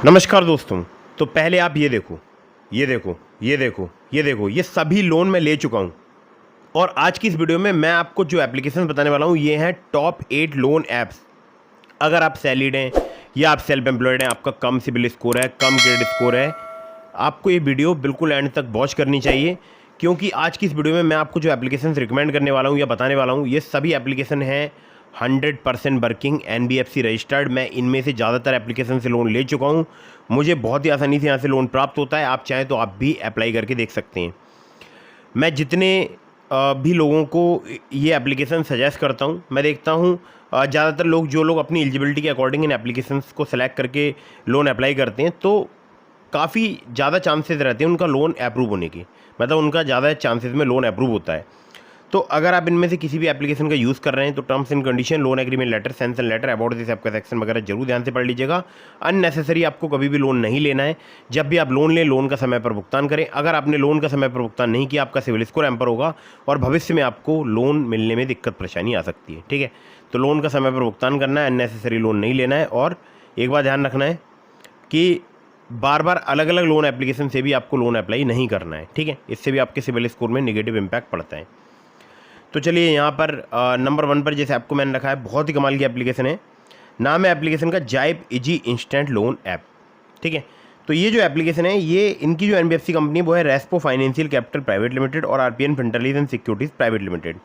नमस्कार दोस्तों। तो पहले आप ये देखो, ये देखो, ये देखो, ये देखो, ये सभी लोन मैं ले चुका हूँ। और आज की इस वीडियो में मैं आपको जो एप्लीकेशन बताने वाला हूँ ये हैं टॉप 8 लोन ऐप्स। अगर आप सैलरीड हैं या आप सेल्फ एम्प्लॉयड हैं, आपका कम सिबिल स्कोर है, कम क्रेडिट स्कोर है, आपको ये वीडियो बिल्कुल एंड तक वॉच करनी चाहिए, क्योंकि आज की इस वीडियो में मैं आपको जो एप्लीकेशन रिकमेंड करने वाला हूँ या बताने वाला हूँ ये सभी एप्लीकेशन हैं 100% वर्किंग NBFC रजिस्टर्ड। मैं इनमें से ज़्यादातर एप्लीकेशन से लोन ले चुका हूँ, मुझे बहुत ही आसानी से यहाँ से लोन प्राप्त होता है। आप चाहें तो आप भी अप्लाई करके देख सकते हैं। मैं जितने भी लोगों को ये एप्लीकेशन सजेस्ट करता हूँ, मैं देखता हूँ ज़्यादातर लोग जो लोग अपनी एलिजिबिलिटी के अकॉर्डिंग इन एप्लीकेशंस को सेलेक्ट करके लोन अप्लाई करते हैं तो काफ़ी ज़्यादा चांसेस रहते हैं उनका लोन अप्रूव होने की, मतलब उनका ज़्यादा चांसेस में लोन अप्रूव होता है। तो अगर आप इनमें से किसी भी एप्लीकेशन का यूज़ कर रहे हैं तो terms and condition, loan agreement letter, sanction letter, about this app का सेक्शन वगैरह जरूर ध्यान से पढ़ लीजिएगा। अननेसेसरी आपको कभी भी लोन नहीं लेना है। जब भी आप लोन लें, लोन का समय पर भुगतान करें। अगर आपने लोन का समय पर भुगतान नहीं किया, आपका सिविल स्कोर हैम्पर होगा और भविष्य में आपको लोन मिलने में दिक्कत परेशानी आ सकती है। ठीक है, तो लोन का समय पर भुगतान करना है, अननेसेसरी लोन नहीं लेना है। और एक बात ध्यान रखना है कि बार बार अलग अलग लोन एप्लीकेशन से भी आपको लोन अप्लाई नहीं करना है। ठीक है, इससे भी आपके सिविल स्कोर में नेगेटिव इम्पैक्ट पड़ता है। तो चलिए यहाँ पर नंबर 1 पर जैसे आपको मैंने रखा है, बहुत ही कमाल की एप्लीकेशन है। नाम है एप्लीकेशन का जाइब इजी इंस्टेंट लोन ऐप। ठीक है, तो ये जो एप्लीकेशन है ये इनकी जो NBFC कंपनी है वो है Respo financial capital private limited और RPN फिनटेलीज एंड सिक्योरिटीज़ प्राइवेट लिमिटेड।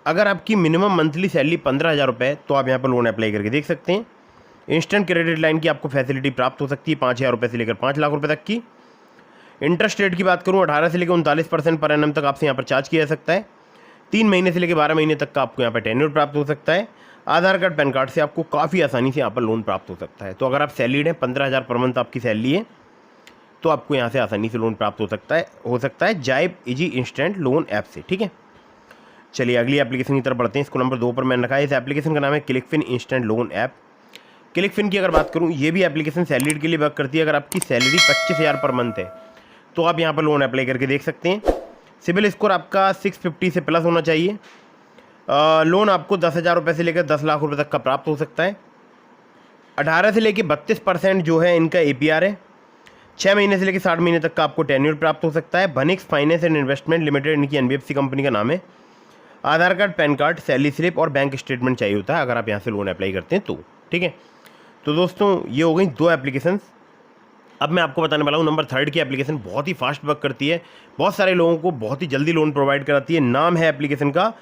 अगर आपकी मिनिमम मंथली सैलरी 15,000 रुपये है तो आप यहाँ पर लोन अप्लाई करके देख सकते हैं। इंस्टेंट क्रेडिट लाइन की आपको फैसिलिटी प्राप्त हो सकती है 5,000 रुपये से लेकर 5 लाख रुपये तक की। इंटरेस्ट रेट की बात करूँ 18 से लेकर 39% पर एनम तक आपसे यहाँ पर चार्ज किया जा सकता है। 3 महीने से लेकर 12 महीने तक का आपको यहाँ पर टेन्योर प्राप्त हो सकता है। आधार कार्ड, पैन कार्ड से आपको काफ़ी आसानी से यहाँ पर लोन प्राप्त हो सकता है। तो अगर आप सैलरीड हैं, 15,000 पर मंथ आपकी सैलरी है, तो आपको यहाँ से आसानी से लोन प्राप्त हो सकता है जाइब इजी इंस्टेंट लोन ऐप से। ठीक है, चलिए अगली एप्लीकेशन की तरफ बढ़ते हैं। इसको नंबर 2 पर मैंने रखा है। इस एप्लीकेशन का नाम है क्लिकफिन इंस्टेंट लोन ऐप। क्लिकफिन की अगर बात करूँ, ये भी एप्लीकेशन सैलरीड के लिए वर्क करती है। अगर आपकी सैलरी 25,000 पर मंथ है तो आप यहाँ पर लोन अप्लाई करके देख सकते हैं। सिबिल स्कोर आपका 650 से प्लस होना चाहिए। लोन आपको 10,000 रुपये से लेकर 10 लाख रुपए तक का प्राप्त हो सकता है। 18 से लेकर 32% जो है इनका APR है। 6 महीने से लेकर 60 महीने तक का आपको टेन्योर प्राप्त हो सकता है। Bhanix finance and investment limited इनकी NBFC कंपनी का नाम है। Aadhaar card, PAN card, salary slip और बैंक स्टेटमेंट चाहिए होता है अगर आप यहाँ से लोन अप्लाई करते हैं तो। ठीक है, तो दोस्तों ये हो गई 2 एप्लीकेशंस। अब मैं आपको बताने वाला हूँ नंबर 3 की एप्लीकेशन। बहुत ही फास्ट वर्क करती है, बहुत सारे लोगों को बहुत ही जल्दी लोन प्रोवाइड कराती है। नाम है एप्लीकेशन का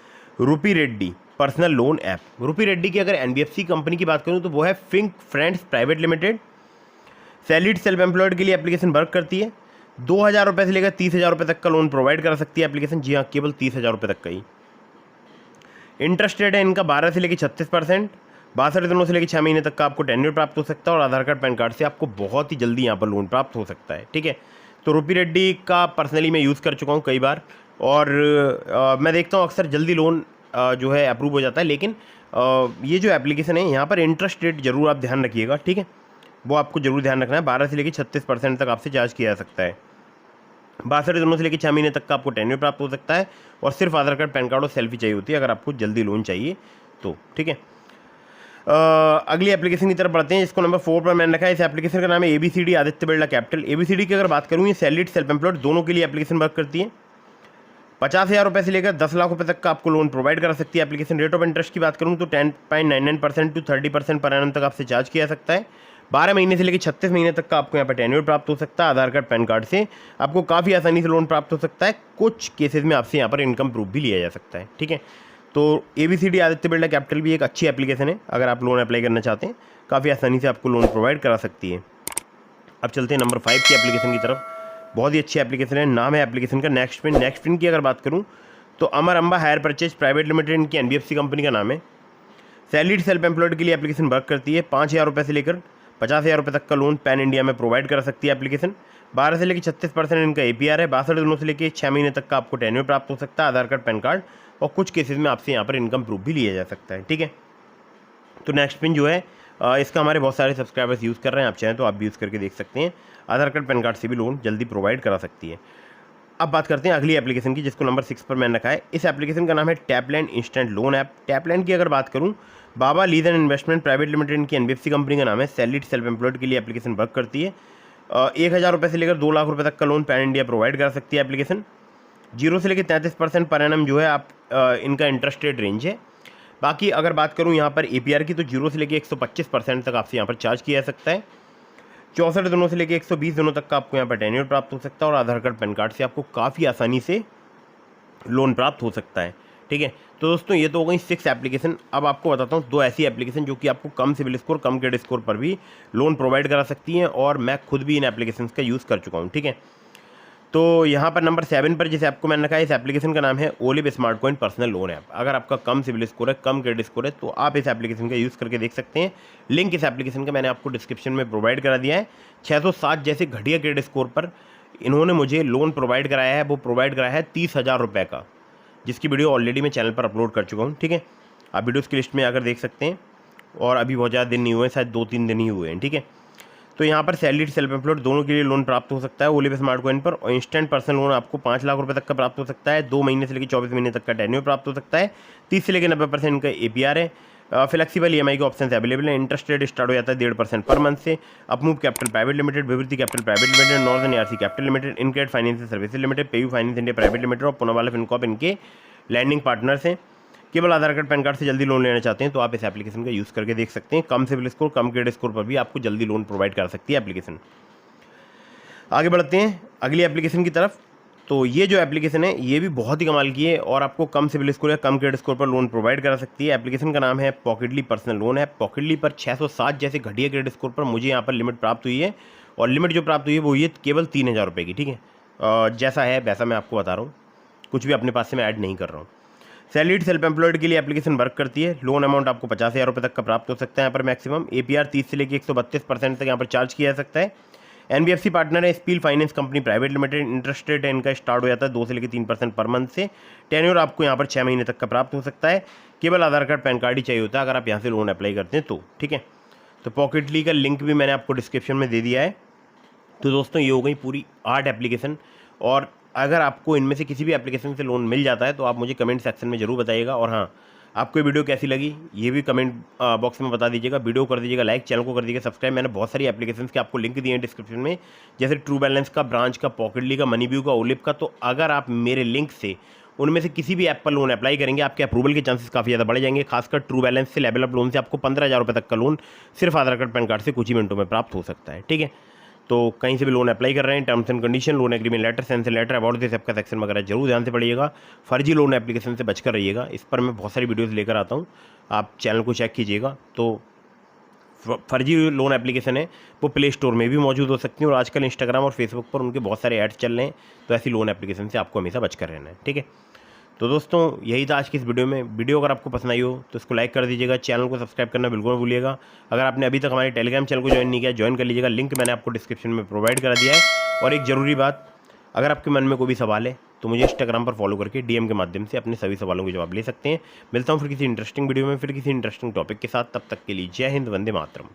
रूपी रेड्डी पर्सनल लोन ऐप। रूपी रेड्डी की अगर NBFC कंपनी की बात करूँ तो वो है Fink friends private limited. Salaried self employed के लिए एप्लीकेशन वर्क करती है। 2,000 रुपये से लेकर 30,000 रुपये तक का लोन प्रोवाइड करा सकती है एप्लीकेशन। जी हाँ, केवल 30,000 रुपये तक का ही। इंटरेस्ट रेट है इनका 12 से लेकर 36%। 62 दिनों से लेकर 6 महीने तक का आपको टेन्योर प्राप्त हो सकता है और आधार कार्ड, पैन कार्ड से आपको बहुत ही जल्दी यहाँ पर लोन प्राप्त हो सकता है। ठीक है, तो रूपी रेड्डी का पर्सनली मैं यूज़ कर चुका हूँ कई बार और मैं देखता हूँ अक्सर जल्दी लोन जो है अप्रूव हो जाता है। लेकिन ये जो एप्लीकेशन है यहाँ पर इंटरेस्ट रेट ज़रूर आप ध्यान रखिएगा। ठीक है, वो आपको ज़रूर ध्यान रखना है। 12 से लेकर 36% तक आपसे चार्ज किया जा सकता है। 62 दिनों से लेकर 6 महीने तक का आपको टेन्योर प्राप्त हो सकता है और सिर्फ आधार कार्ड, पैन कार्ड और सेल्फी चाहिए होती है अगर आपको जल्दी लोन चाहिए तो। ठीक है, अगली एप्लीकेशन की तरफ बढ़ते हैं। इसको नंबर 4 पर मैंने रखा है। इस एप्लीकेशन का नाम है ABCD Aditya Birla capital. ABCD की अगर बात करूँ, ये सैलरीड सेल्फ एम्प्लॉयड दोनों के लिए एप्लीकेशन वर्क करती है। 50,000 रुपये से लेकर 10 लाख रुपये तक का आपको लोन प्रोवाइड करा सकती है एप्लीकेशन। रेट ऑफ इंटरेस्ट की बात करूँ तो 10.99% टू 30% पर एनम तक आपसे चार्ज किया जा सकता है। 12 महीने से लेकर 36 महीने तक का आपको यहाँ पर टेन्योर प्राप्त हो सकता है। आधार कार्ड, पैन कार्ड से आपको काफ़ी आसानी से लोन प्राप्त हो सकता है। कुछ केसेस में आपसे यहाँ पर इनकम प्रूफ भी लिया जा सकता है। ठीक है, तो ABCD आदित्य बिरला कैपिटल भी एक अच्छी एप्लीकेशन है। अगर आप लोन अप्लाई करना चाहते हैं, काफ़ी आसानी से आपको लोन प्रोवाइड करा सकती है। अब चलते हैं नंबर 5 की एप्लीकेशन की तरफ। बहुत ही अच्छी एप्लीकेशन है। नाम है एप्लीकेशन का नेक्स्टपिन। नेक्स्टपिन की अगर बात करूँ तो Amar Amba hire purchase private limited इनकी NBFC कंपनी का नाम है। सैलरीड सेल्फ एम्प्लॉयड के लिए एप्लीकेशन वर्क करती है। 5,000 रुपये से लेकर 50,000 रुपये तक का लोन पैन इंडिया में प्रोवाइड करा सकती है एप्लीकेशन। 12 से लेकर 36% इनका APR है। 62 दिनों से लेकर 6 महीने तक का आपको टेन्योर प्राप्त हो सकता है। आधार कार्ड, पैन कार्ड और कुछ केसेस में आपसे यहाँ पर इनकम प्रूफ भी लिया जा सकता है। ठीक है, तो नेक्स्टपिन जो है इसका हमारे बहुत सारे सब्सक्राइबर्स यूज़ कर रहे हैं। आप चाहें तो आप भी यूज़ करके देख सकते हैं। आधार कार्ड, पैन कार्ड से भी लोन जल्दी प्रोवाइड करा सकती है। अब बात करते हैं अगली एप्लीकेशन की, जिसको नंबर 6 पर मैंने रखा है। इस एप्लीकेशन का नाम है Tapland instant loan app. Tapland की अगर बात करूं, Baba lease and investment private limited इनकी एनबीएफसी कंपनी का नाम है। सैलरीड सेल्फ एम्प्लॉयड के लिए एप्लीकेशन वर्क करती है। 1,000 रुपये से लेकर 2 लाख रुपये तक का लोन पैन इंडिया प्रोवाइड कर सकती है एप्लीकेशन। 0 से लेकर 33% पर एनम जो है आप इनका इंटरेस्ट रेट रेंज है। बाकी अगर बात करूँ यहाँ पर APR की, तो 0 से लेकर 125% तक आपसे यहाँ पर चार्ज किया जा सकता है। 64 दिनों से लेकर 120 दिनों तक का आपको यहाँ पर टेन्योर प्राप्त हो सकता है, और आधार कार्ड पैन कार्ड से आपको काफ़ी आसानी से लोन प्राप्त हो सकता है। ठीक है, तो दोस्तों ये तो हो गई 6 एप्लीकेशन। अब आपको बताता हूँ 2 ऐसी एप्लीकेशन जो कि आपको कम सिविल स्कोर, कम क्रेडिट स्कोर पर भी लोन प्रोवाइड करा सकती हैं, और मैं खुद भी इन एप्लीकेशन का यूज़ कर चुका हूँ। ठीक है, तो यहाँ पर नंबर 7 पर जिस ऐप को मैंने रखा है, इस एप्लीकेशन का नाम है olive smart coin personal loan app. अगर आपका कम सिविल स्कोर है, कम क्रेडिट स्कोर है, तो आप इस एप्लीकेशन का यूज़ करके देख सकते हैं। लिंक इस एप्लीकेशन का मैंने आपको डिस्क्रिप्शन में प्रोवाइड करा दिया है। 607 जैसे घटिया क्रेडिट स्कोर पर इन्होंने मुझे लोन प्रोवाइड कराया है। वो प्रोवाइड कराया है 30,000 रुपये का, जिसकी वीडियो ऑलरेडी मैं चैनल पर अपलोड कर चुका हूँ। ठीक है, आप वीडियोज़ की लिस्ट में आकर देख सकते हैं, और अभी बहुत ज़्यादा दिन नहीं हुए, शायद 2-3 दिन ही हुए हैं। ठीक है, तो यहाँ पर सैलरीड सेल्फ एम्प्लॉयड दोनों के लिए लोन प्राप्त हो सकता है ओलिव स्मार्ट कॉइन पर। और इंस्टेंट पर्सनल लोन आपको 5 लाख रुपए तक का प्राप्त हो सकता है। 2 महीने से लेकर 24 महीने तक का टेन्योर प्राप्त हो सकता है। 30 से लेकर 90% का APR है। फ्लेक्सिबल EMI के ऑप्शन अवेलेबल है। इंटरेस्ट रेट स्टार्ट हो जाता है 1.5% पर मंथ से। Upmove capital private limited, Vibhuti capital private limited, northern ARC capital limited, InCred financial services limited, PayU finance India private limited और पूनावाला फिनकॉर्प इनके लैंडिंग पार्टनर्स हैं। केवल आधार कार्ड पैन कार्ड से जल्दी लोन लेना चाहते हैं तो आप इस एप्लीकेशन का यूज़ करके देख सकते हैं। कम सिविल स्कोर, कम क्रेडिट स्कोर पर भी आपको जल्दी लोन प्रोवाइड कर सकती है एप्लीकेशन। आगे बढ़ते हैं अगली एप्लीकेशन की तरफ। तो ये जो एप्लीकेशन है ये भी बहुत ही कमाल की है, और आपको कम सिविल स्कोर या कम क्रेडिट स्कोर पर लोन प्रोवाइड करा सकती है। एप्लीकेशन का नाम है पॉकेटली पर्सनल लोन है। पॉकेटली पर 607 जैसे घटिया क्रेडिट स्कोर पर मुझे यहाँ पर लिमिट प्राप्त हुई है, और लिमिट जो प्राप्त हुई है वो ये केवल 3,000 रुपये की। ठीक है, जैसा है वैसा मैं आपको बता रहा हूँ, कुछ भी अपने पास से मैं ऐड नहीं कर रहा हूँ। सैलरीड सेल्फ एम्प्लॉयड के लिए एप्लीकेशन वर्क करती है। लोन अमाउंट आपको 50,000 रुपये तक का प्राप्त हो सकता है यहाँ पर मैक्सिमम। APR 30 से लेकर 132% तक यहाँ पर चार्ज किया जा सकता है। NBFC पार्टनर है spill finance company private limited. Interest rate इनका स्टार्ट हो जाता है 2 से लेकर 3% पर मंथ से। टेन्योर आपको यहाँ पर 6 महीने तक का प्राप्त हो सकता है। केवल आधार कार्ड पैन कार्ड ही चाहिए होता है अगर आप यहाँ से लोन अप्लाई करते हैं तो। ठीक है, तो पॉकेटली का लिंक भी मैंने आपको डिस्क्रिप्शन में दे दिया है। तो दोस्तों ये हो गई पूरी 8 एप्लीकेशन, और अगर आपको इनमें से किसी भी एप्लीकेशन से लोन मिल जाता है तो आप मुझे कमेंट सेक्शन में ज़रूर बताइएगा। और हाँ, आपको ये वीडियो कैसी लगी ये भी कमेंट बॉक्स में बता दीजिएगा। वीडियो कर दीजिएगा लाइक, चैनल को कर दीजिएगा सब्सक्राइब। मैंने बहुत सारी एप्लीकेशंस के आपको लिंक दिए हैं डिस्क्रिप्शन में, जैसे ट्रू बैलेंस का, ब्रांच का, पॉकेटली का, मनी व्यू का, ओलिव का। तो अगर आप मेरे लिंक से उनमें से किसी भी ऐप पर लोन अप्लाई करेंगे, आपके अप्रूवल के चांसेस काफ़ी ज़्यादा बढ़ जाएंगे। खासकर ट्रू बैलेंस से, लेवल अप लोन से आपको 15,000 रुपये तक का लोन सिर्फ आधार कार्ड पैन कार्ड से कुछ ही मिनटों में प्राप्त हो सकता है। ठीक है, तो कहीं से भी लोन अप्लाई कर रहे हैं, terms and condition, loan agreement letter, censor letter, about this app का सेक्शन वगैरह जरूर ध्यान से पढ़िएगा। फर्जी लोन एप्लीकेशन से बचकर रहिएगा, इस पर मैं बहुत सारी वीडियोस लेकर आता हूँ, आप चैनल को चेक कीजिएगा। तो फर्जी लोन एप्लीकेशन है वो प्ले स्टोर में भी मौजूद हो सकती हैं, और आजकल इंस्टाग्राम और फेसबुक पर उनके बहुत सारे ऐड्स चल रहे हैं। तो ऐसी लोन एप्लीकेशन से आपको हमेशा बचकर रहना है। ठीक है, तो दोस्तों यही था आज की इस वीडियो में। वीडियो अगर आपको पसंद आई हो तो इसको लाइक कर दीजिएगा, चैनल को सब्सक्राइब करना बिल्कुल मत भूलिएगा। अगर आपने अभी तक हमारे टेलीग्राम चैनल को ज्वाइन नहीं किया, ज्वाइन कर लीजिएगा, लिंक मैंने आपको डिस्क्रिप्शन में प्रोवाइड करा दिया है। और एक ज़रूरी बात, अगर आपके मन में कोई भी सवाल है तो मुझे इंस्टाग्राम पर फॉलो करके DM के माध्यम से अपने सभी सवालों के जवाब ले सकते हैं। मिलता हूँ फिर किसी इंटरेस्टिंग वीडियो में, फिर किसी इंटरेस्टिंग टॉपिक के साथ। तब तक के लिए जय हिंद, वंदे मातरम।